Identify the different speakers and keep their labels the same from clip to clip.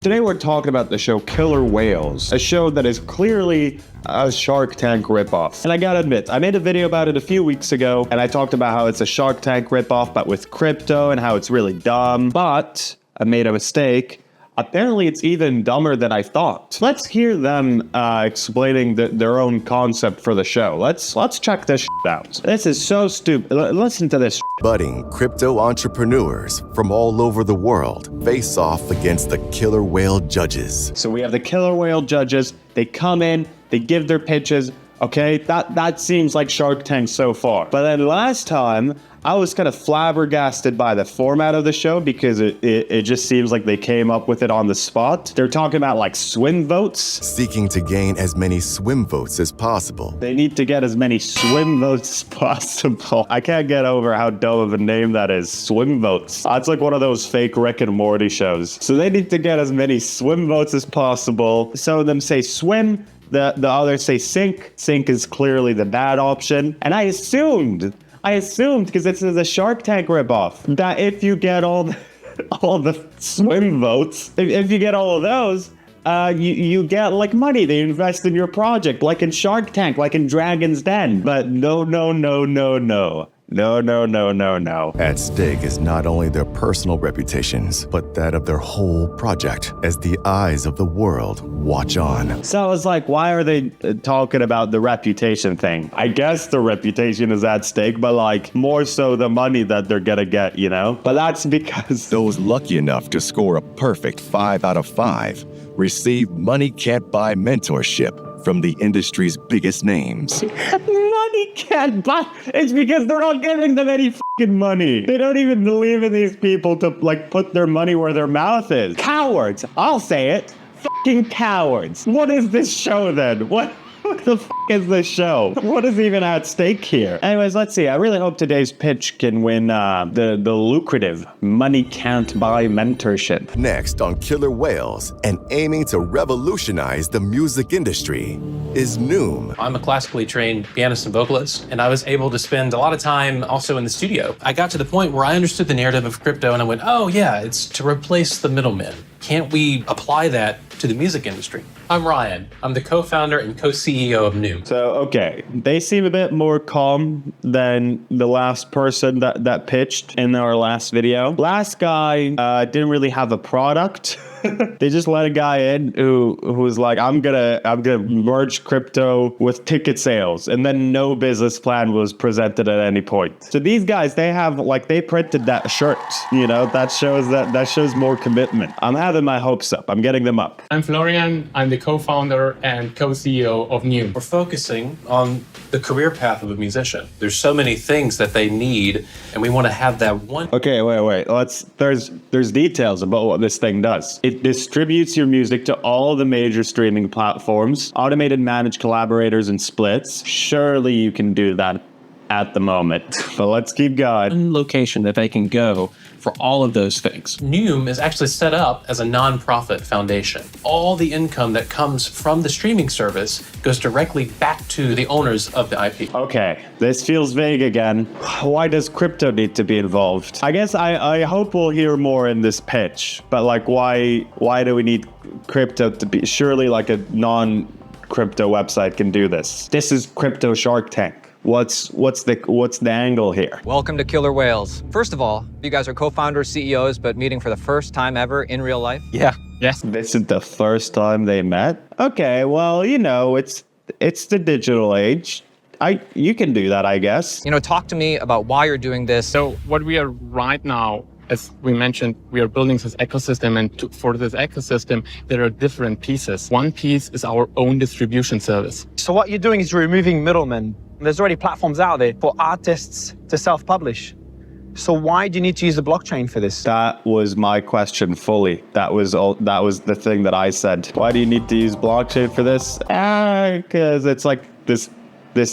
Speaker 1: Today we're talking about the show Killer Whales, a show that is clearly a Shark Tank ripoff. And I gotta admit, I made a video about it a few weeks ago, and I talked about how it's a Shark Tank ripoff, but with crypto, and how it's really dumb. But I made a mistake. Apparently, it's even dumber than I thought. Let's hear them explaining their own concept for the show. Let's check this out. This is so stupid. Listen to this.
Speaker 2: Budding crypto entrepreneurs from all over the world face off against the killer whale judges.
Speaker 1: So we have the killer whale judges. They come in, they give their pitches. Okay, that seems like Shark Tank so far. But then last time, I was kind of flabbergasted by the format of the show because it just seems like they came up with it on the spot. They're talking about like swim votes.
Speaker 2: Seeking to gain as many swim votes as possible.
Speaker 1: They need to get as many swim votes as possible. I can't get over how dumb of a name that is, swim votes. It's like one of those fake Rick and Morty shows. So they need to get as many swim votes as possible. Some of them say swim. The others say sink. Sink is clearly the bad option. And I assumed, because this is a Shark Tank ripoff, that if you get all the swim votes, if you get all of those, you get like money. They invest in your project, like in Shark Tank, like in Dragon's Den. But no. No.
Speaker 2: At stake is not only their personal reputations, but that of their whole project, as the eyes of the world watch on.
Speaker 1: So I was like, why are they talking about the reputation thing? I guess the reputation is at stake, but like more so the money that they're gonna get, you know? But that's because
Speaker 3: those lucky enough to score a perfect 5 out of 5 receive Money Can't Buy mentorship from the industry's biggest names.
Speaker 1: Money can't buy. It's because they're not giving them any fucking money. They don't even believe in these people to like put their money where their mouth is. Cowards. I'll say it. Fucking cowards. What is this show then? What the fuck is this show? What is even at stake here? Anyways, let's see. I really hope today's pitch can win the lucrative Money Can't Buy mentorship.
Speaker 2: Next on Killer Whales, and aiming to revolutionize the music industry, is Noom.
Speaker 4: I'm a classically trained pianist and vocalist, and I was able to spend a lot of time also in the studio. I got to the point where I understood the narrative of crypto, and I went, oh yeah, it's to replace the middlemen. Can't we apply that to the music industry? I'm Ryan. I'm the co-founder and co-CEO of Noom.
Speaker 1: So, okay, they seem a bit more calm than the last person that pitched in our last video. Last guy didn't really have a product. They just let a guy in who was like, I'm gonna merge crypto with ticket sales, and then no business plan was presented at any point. So these guys, they printed that shirt, you know, that shows more commitment. I'm having my hopes up. I'm getting them up.
Speaker 5: I'm Florian. I'm the co-founder and co-CEO of Noom.
Speaker 4: We're focusing on the career path of a musician. There's so many things that they need, and we want to have that one.
Speaker 1: Okay, wait. There's details about what this thing does. It distributes your music to all the major streaming platforms, automated managed collaborators and splits. Surely you can do that at the moment, but let's keep going.
Speaker 4: One location that they can go for all of those things. Noom is actually set up as a nonprofit foundation. All the income that comes from the streaming service goes directly back to the owners of the IP.
Speaker 1: Okay, this feels vague again. Why does crypto need to be involved? I guess I hope we'll hear more in this pitch, but like why do we need crypto to be? Surely like a non-crypto website can do this. This is crypto Shark Tank. What's the angle here?
Speaker 6: Welcome to Killer Whales. First of all, you guys are co-founders, CEOs, but meeting for the first time ever in real life?
Speaker 4: Yeah.
Speaker 5: Yes.
Speaker 1: This is the first time they met? Okay, well, you know, it's the digital age. You can do that, I guess.
Speaker 6: You know, talk to me about why you're doing this.
Speaker 5: So what we are right now, as we mentioned, we are building this ecosystem, and for this ecosystem, there are different pieces. One piece is our own distribution service.
Speaker 7: So what you're doing is removing middlemen. There's already platforms out there for artists to self-publish. So why do you need to use the blockchain for this?
Speaker 1: That was my question fully. That was the thing that I said. Why do you need to use blockchain for this? Because it's like this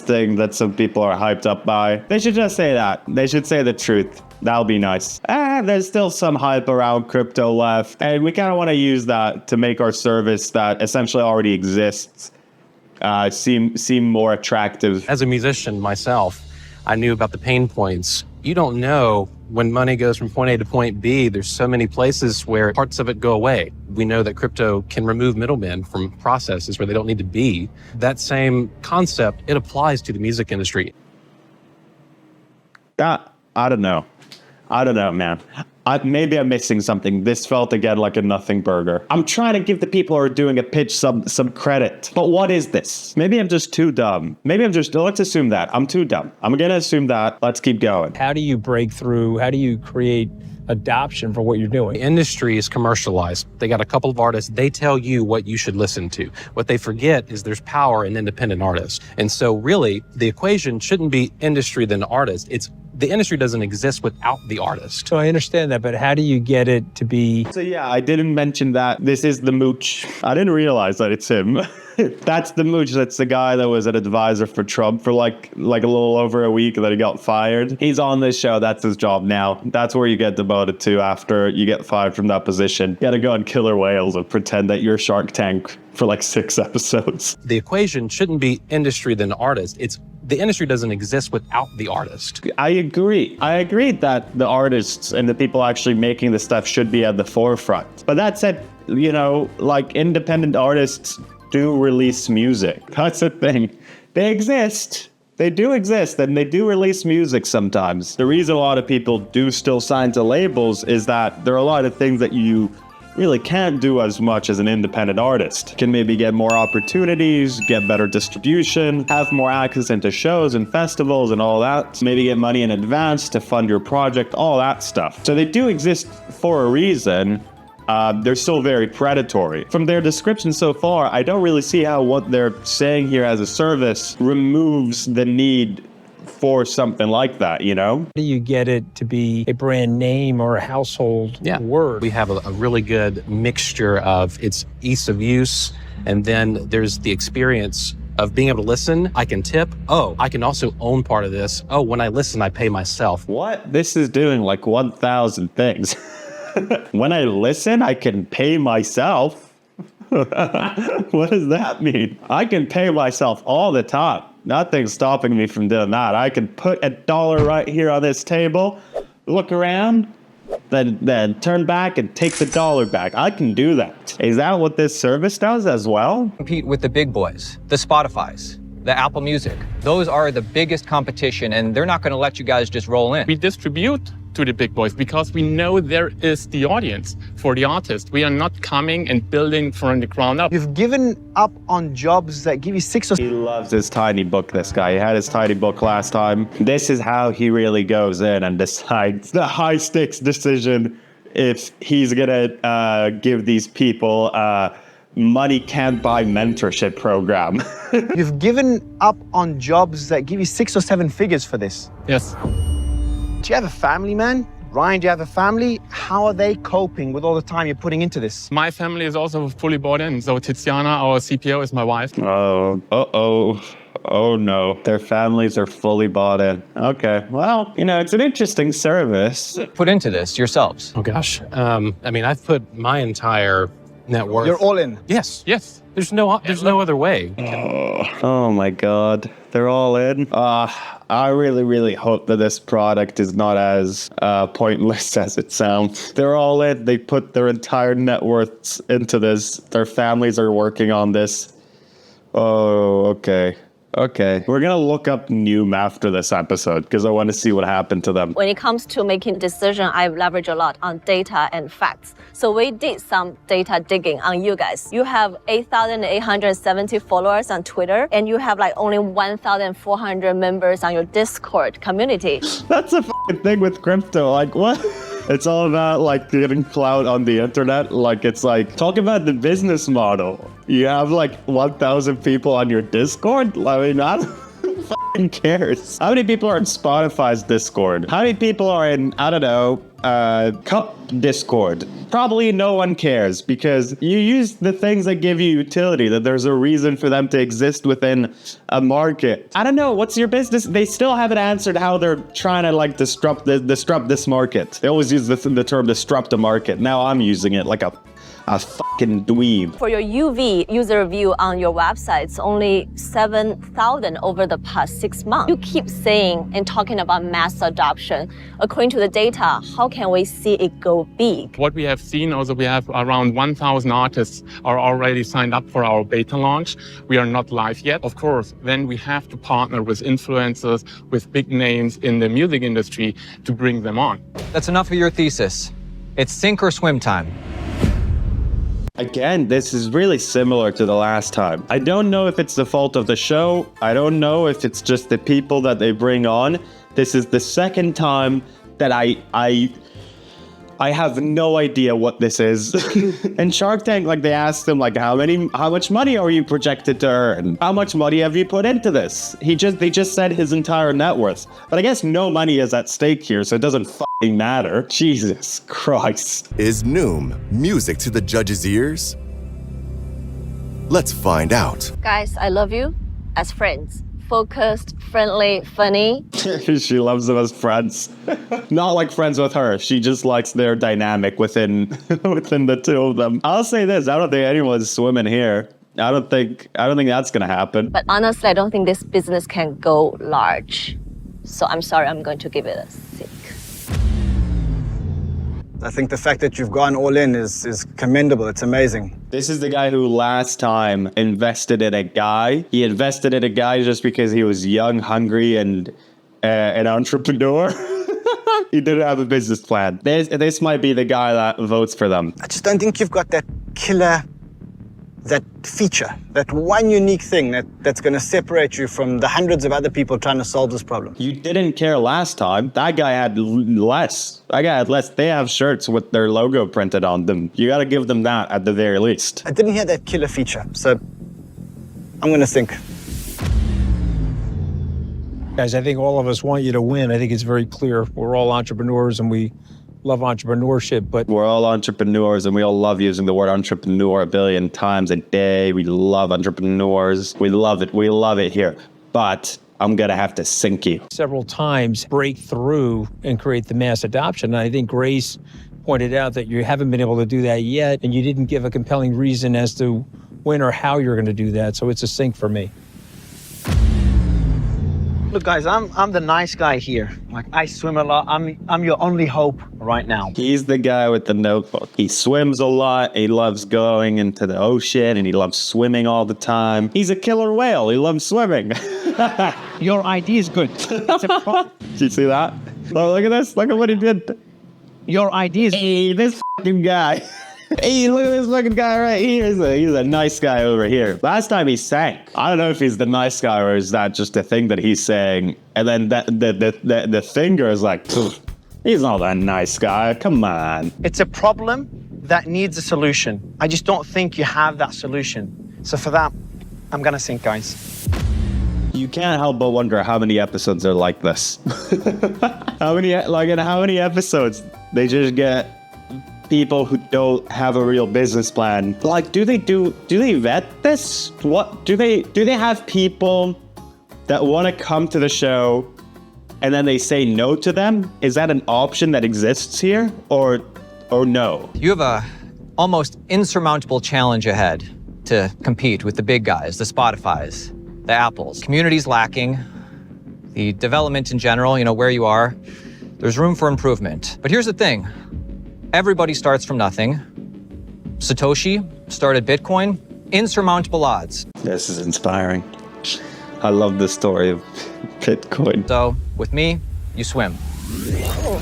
Speaker 1: thing that some people are hyped up by. They should just say that. They should say the truth. That'll be nice. There's still some hype around crypto left, and we kind of want to use that to make our service that essentially already exists seem more attractive.
Speaker 4: As a musician myself, I knew about the pain points. You don't know when money goes from point A to point B, there's so many places where parts of it go away. We know that crypto can remove middlemen from processes where they don't need to be. That same concept, it applies to the music industry.
Speaker 1: I don't know. Man. Maybe I'm missing something. This felt again like a nothing burger. I'm trying to give the people who are doing a pitch some credit. But what is this? Maybe I'm just too dumb. Let's assume that. I'm too dumb. I'm going to assume that. Let's keep going.
Speaker 8: How do you break through? How do you create adoption for what you're doing?
Speaker 4: The industry is commercialized. They got a couple of artists. They tell you what you should listen to. What they forget is there's power in independent artists. And so really, the equation shouldn't be industry then artist. It's the industry doesn't exist without the artist.
Speaker 8: So I understand that, but how do you get it to be?
Speaker 1: So yeah, I didn't mention that. This is the mooch. I didn't realize that it's him. That's the mooch. That's the guy that was an advisor for Trump for like a little over a week, and then he got fired. He's on this show. That's his job now. That's where you get demoted to after you get fired from that position. You gotta go on Killer Whales and pretend that you're Shark Tank for like 6 episodes.
Speaker 4: The equation shouldn't be industry then artist. It's the industry doesn't exist without the artist.
Speaker 1: I agree. I agree that the artists and the people actually making the stuff should be at the forefront. But that said, like independent artists do release music. That's the thing. They exist. They do exist, and they do release music sometimes. The reason a lot of people do still sign to labels is that there are a lot of things that you really can't do as much as an independent artist. Can maybe get more opportunities, get better distribution, have more access into shows and festivals and all that. Maybe get money in advance to fund your project, all that stuff. So they do exist for a reason. They're still very predatory. From their description so far, I don't really see how what they're saying here as a service removes the need for something like that,
Speaker 8: How do you get it to be a brand name or a household word?
Speaker 4: We have a really good mixture of its ease of use, and then there's the experience of being able to listen. I can tip. Oh, I can also own part of this. Oh, when I listen, I pay myself.
Speaker 1: What? This is doing like 1,000 things. When I listen, I can pay myself. What does that mean? I can pay myself all the time. Nothing's stopping me from doing that. I can put $1 right here on this table, look around, then turn back and take the dollar back. I can do that. Is that what this service does as well?
Speaker 6: Compete with the big boys, the Spotifys, the Apple Music. Those are the biggest competition, and they're not going to let you guys just roll in.
Speaker 5: We distribute to the big boys because we know there is the audience for the artist. We are not coming and building from the ground up.
Speaker 7: You've given up on jobs that give you 6 or
Speaker 1: He loves his tiny book, this guy. He had his tiny book last time. This is how he really goes in and decides the high stakes decision if he's gonna give these people money can't buy mentorship program.
Speaker 7: You've given up on jobs that give you 6 or 7 figures for this.
Speaker 5: Yes.
Speaker 7: Do you have a family, man? Ryan, do you have a family? How are they coping with all the time you're putting into this?
Speaker 5: My family is also fully bought in. So Tiziana, our CPO, is my wife.
Speaker 1: Oh no, their families are fully bought in. Okay, well, it's an interesting service.
Speaker 6: Put into this yourselves.
Speaker 4: Oh gosh. I've put my entire net worth.
Speaker 7: You're all in.
Speaker 5: Yes. Yes.
Speaker 4: There's no other way.
Speaker 1: Oh my God, they're all in. I really, really hope that this product is not as pointless as it sounds. They're all in. They put their entire net worths into this. Their families are working on this. Oh, okay. Okay, we're gonna look up Noom after this episode because I want to see what happened to them.
Speaker 9: When it comes to making decisions, I leverage a lot on data and facts. So we did some data digging on you guys. You have 8,870 followers on Twitter, and you have like only 1,400 members on your Discord community.
Speaker 1: That's a fucking thing with crypto. Like, what? It's all about like getting clout on the internet. Like, it's like, talk about the business model. You have like 1,000 people on your Discord? I mean, who fucking cares? How many people are in Spotify's Discord? How many people are in, I don't know, Cup Discord? Probably no one cares because you use the things that give you utility, that there's a reason for them to exist within a market. I don't know, what's your business? They still haven't answered how they're trying to like disrupt this market. They always use the term disrupt the market. Now I'm using it like a A fucking dweeb.
Speaker 9: For your UV user review on your website, it's only 7,000 over the past 6 months. You keep saying and talking about mass adoption. According to the data, how can we see it go big?
Speaker 5: What we have seen also, we have around 1,000 artists are already signed up for our beta launch. We are not live yet. Of course, then we have to partner with influencers, with big names in the music industry to bring them on.
Speaker 6: That's enough of your thesis. It's sink or swim time.
Speaker 1: Again, this is really similar to the last time. I don't know if it's the fault of the show. I don't know if it's just the people that they bring on. This is the second time that I have no idea what this is. And Shark Tank, like they asked him, like, how much money are you projected to earn? How much money have you put into this? They just said his entire net worth. But I guess no money is at stake here, so it doesn't fucking matter. Jesus Christ.
Speaker 2: Is Noom music to the judge's ears? Let's find out.
Speaker 9: Guys, I love you as friends. Focused, friendly, funny.
Speaker 1: She loves them as friends. Not like friends with her. She just likes their dynamic within the two of them. I'll say this, I don't think anyone's swimming here. I don't think that's gonna happen.
Speaker 9: But honestly, I don't think this business can go large. So I'm sorry, I'm going to give it a sink.
Speaker 10: I think the fact that you've gone all in is commendable. It's amazing.
Speaker 1: This is the guy who last time invested in a guy. He invested in a guy just because he was young, hungry, and an entrepreneur. He didn't have a business plan. This might be the guy that votes for them.
Speaker 10: I just don't think you've got that killer, that feature, that one unique thing that's going to separate you from the hundreds of other people trying to solve this problem.
Speaker 1: You didn't care last time. That guy had less. They have shirts with their logo printed on them. You got to give them that at the very least.
Speaker 10: I didn't hear that killer feature, so I'm going to think.
Speaker 8: Guys, I think all of us want you to win. I think it's very clear. We're all entrepreneurs and we love entrepreneurship, but
Speaker 1: we're all entrepreneurs and we all love using the word entrepreneur a billion times a day. We love entrepreneurs. We love it. We love it here. But I'm going to have to sink you.
Speaker 8: Several times break through and create the mass adoption. And I think Grace pointed out that you haven't been able to do that yet, and you didn't give a compelling reason as to when or how you're going to do that. So it's a sink for me.
Speaker 7: Look, guys, I'm the nice guy here. Like, I swim a lot. I'm your only hope right now.
Speaker 1: He's the guy with the notebook. He swims a lot. He loves going into the ocean, and he loves swimming all the time. He's a killer whale. He loves swimming.
Speaker 7: Your idea is good.
Speaker 1: Did you see that? Oh, look at this. Look at what he did.
Speaker 7: Your idea is...
Speaker 1: Hey, this fucking guy. Hey, look at this fucking guy right here. He's a nice guy over here. Last time he sank. I don't know if he's the nice guy or is that just a thing that he's saying. And then the finger is like, he's not that nice guy. Come on.
Speaker 7: It's a problem that needs a solution. I just don't think you have that solution. So for that, I'm gonna sink, guys.
Speaker 1: You can't help but wonder how many episodes are like this. How many episodes they just get people who don't have a real business plan. Like, do they vet this? What do they have people that want to come to the show and then they say no to them? Is that an option that exists here or no?
Speaker 6: You have a almost insurmountable challenge ahead to compete with the big guys, the Spotifys, the Apples. Community's lacking. The development in general, where you are, there's room for improvement. But here's the thing. Everybody starts from nothing. Satoshi started Bitcoin, insurmountable odds.
Speaker 1: This is inspiring. I love the story of Bitcoin.
Speaker 6: So, with me, you swim.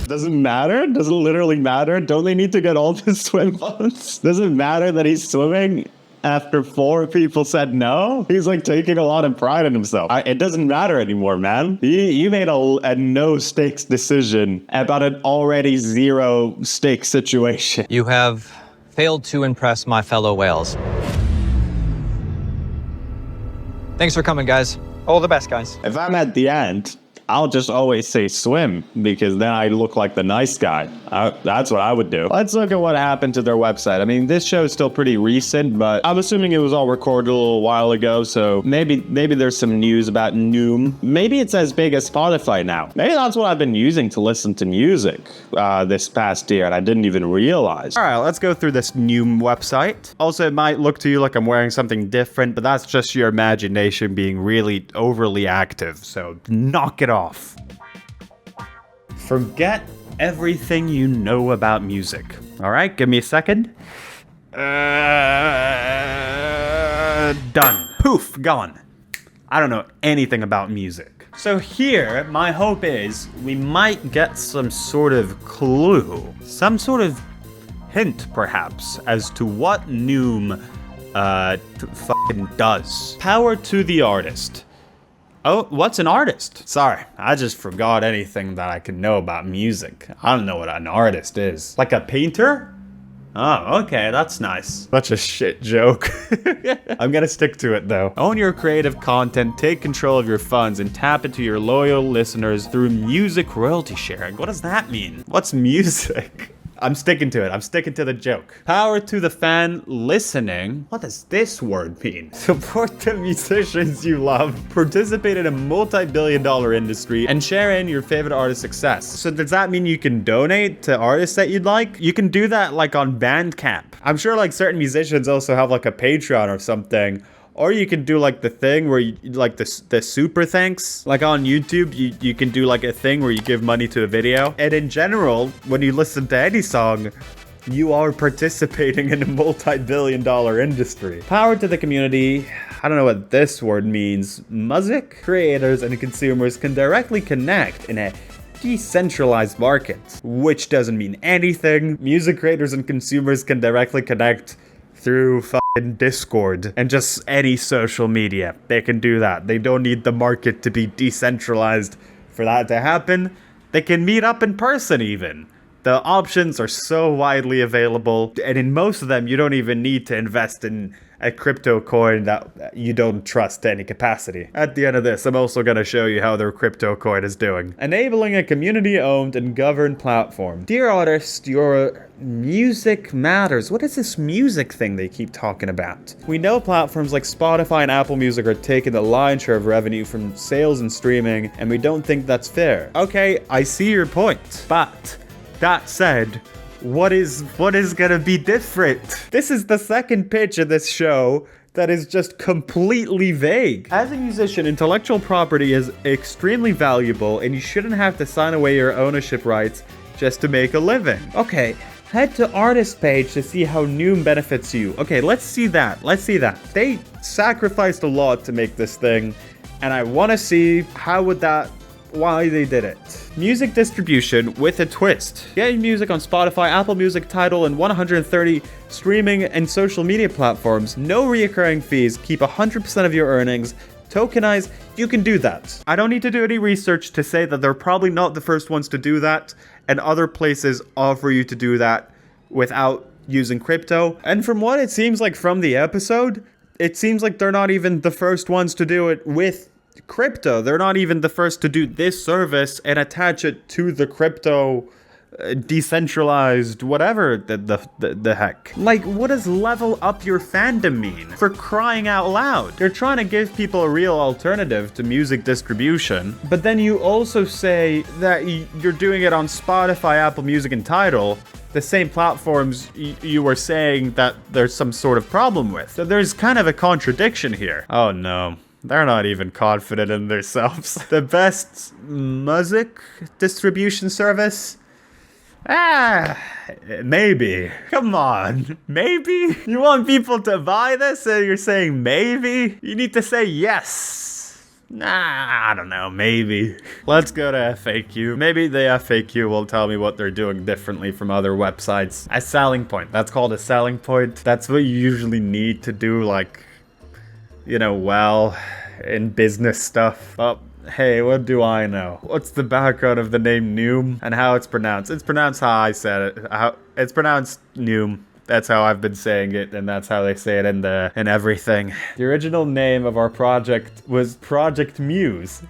Speaker 1: Does it matter? Does it literally matter? Don't they need to get all the swim votes? Does it matter that he's swimming after 4 people said no? He's like taking a lot of pride in himself. It doesn't matter anymore, man. You made a no-stakes decision about an already zero-stakes situation.
Speaker 6: You have failed to impress my fellow whales. Thanks for coming, guys.
Speaker 7: All the best, guys.
Speaker 1: If I'm at the end I'll just always say swim because then I look like the nice guy. That's what I would do. Let's look at what happened to their website. I mean, this show is still pretty recent, but I'm assuming it was all recorded a little while ago, so maybe there's some news about Noom. Maybe it's as big as Spotify now. Maybe that's what I've been using to listen to music this past year, and I didn't even realize.
Speaker 11: All right, let's go through this Noom website. Also, it might look to you like I'm wearing something different, but that's just your imagination being really overly active, so knock it off. Forget everything you know about music. All right, give me a second. Done. Poof, gone. I don't know anything about music. So here, my hope is we might get some sort of clue, some sort of hint, perhaps, as to what Noom fucking does. Power to the artist. Oh, what's an artist? Sorry, I just forgot anything that I can know about music. I don't know what an artist is. Like a painter? Oh, okay, that's nice. Such a shit joke. I'm gonna stick to it though. Own your creative content, take control of your funds, and tap into your loyal listeners through music royalty sharing. What does that mean? What's music? I'm sticking to it. I'm sticking to the joke. Power to the fan listening. What does this word mean? Support the musicians you love, participate in a multi-billion-dollar industry, and share in your favorite artist's success. So does that mean you can donate to artists that you'd like? You can do that like on Bandcamp. I'm sure like certain musicians also have like a Patreon or something. Or you can do like the thing where you like the super thanks. Like on YouTube, you can do like a thing where you give money to a video. And in general, when you listen to any song, you are participating in a multi-billion-dollar industry. Power to the community. I don't know what this word means. Music creators and consumers can directly connect in a decentralized market, which doesn't mean anything. Music creators and consumers can directly connect through Discord and just any social media. They can do that. They don't need the market to be decentralized for that to happen. They can meet up in person even. The options are so widely available, and in most of them, you don't even need to invest in a crypto coin that you don't trust to any capacity. At the end of this, I'm also going to show you how their crypto coin is doing. Enabling a community-owned and governed platform. Dear artist, your music matters. What is this music thing they keep talking about? We know platforms like Spotify and Apple Music are taking the lion's share of revenue from sales and streaming, and we don't think that's fair. Okay, I see your point, but that said, what is gonna be different? This is the second pitch of this show that is just completely vague. As a musician, intellectual property is extremely valuable, and you shouldn't have to sign away your ownership rights just to make a living. Okay, head to artist page to see how Noom benefits you. Okay, let's see that. Let's see that. They sacrificed a lot to make this thing, and I want to see why they did it. Music distribution with a twist. Get music on Spotify, Apple Music, Tidal, and 130 streaming and social media platforms. No reoccurring fees. Keep 100% of your earnings. Tokenize. You can do that. I don't need to do any research to say that they're probably not the first ones to do that, and other places offer you to do that without using crypto. And from what it seems like from the episode, it seems like they're not even the first ones to do it with crypto. They're not even the first to do this service and attach it to the crypto decentralized whatever the heck. Like, what does level up your fandom mean? For crying out loud. You're trying to give people a real alternative to music distribution, but then you also say that you're doing it on Spotify, Apple Music, and Tidal, the same platforms you were saying that there's some sort of problem with. So there's kind of a contradiction here. Oh no. They're not even confident in themselves. The best music distribution service? Maybe. Come on. Maybe? You want people to buy this and you're saying maybe? You need to say yes. Nah, I don't know, maybe. Let's go to FAQ. Maybe the FAQ will tell me what they're doing differently from other websites. A selling point. That's called a selling point. That's what you usually need to do, like, you know, well, in business stuff. Oh, hey, what do I know? What's the background of the name Noom and how it's pronounced? It's pronounced how I said it. It's pronounced Noom. That's how I've been saying it, and that's how they say it in everything. The original name of our project was Project Muse.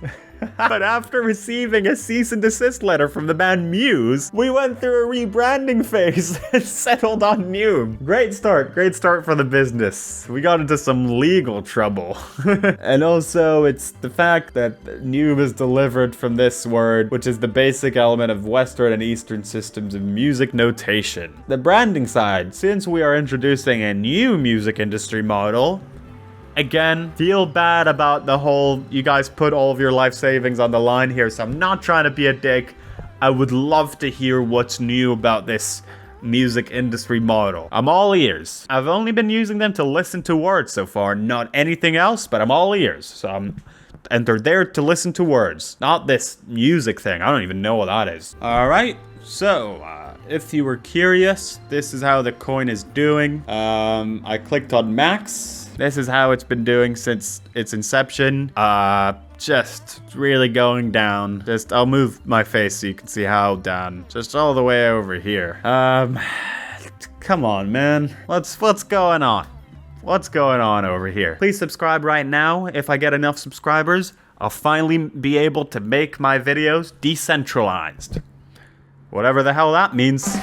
Speaker 11: But after receiving a cease and desist letter from the band Muse, we went through a rebranding phase and settled on New. Great start for the business. We got into some legal trouble. And also, it's the fact that New is delivered from this word, which is the basic element of Western and Eastern systems of music notation. The branding side, since we are introducing a new music industry model, again, feel bad about the whole, you guys put all of your life savings on the line here, so I'm not trying to be a dick. I would love to hear what's new about this music industry model. I'm all ears. I've only been using them to listen to words so far, not anything else, but I'm all ears. So and they're there to listen to words, not this music thing. I don't even know what that is. All right, so if you were curious, this is how the coin is doing. I clicked on max. This is how it's been doing since its inception. Just really going down. I'll move my face so you can see how down. Just all the way over here. Come on, man. What's going on? What's going on over here? Please subscribe right now. If I get enough subscribers, I'll finally be able to make my videos decentralized. Whatever the hell that means.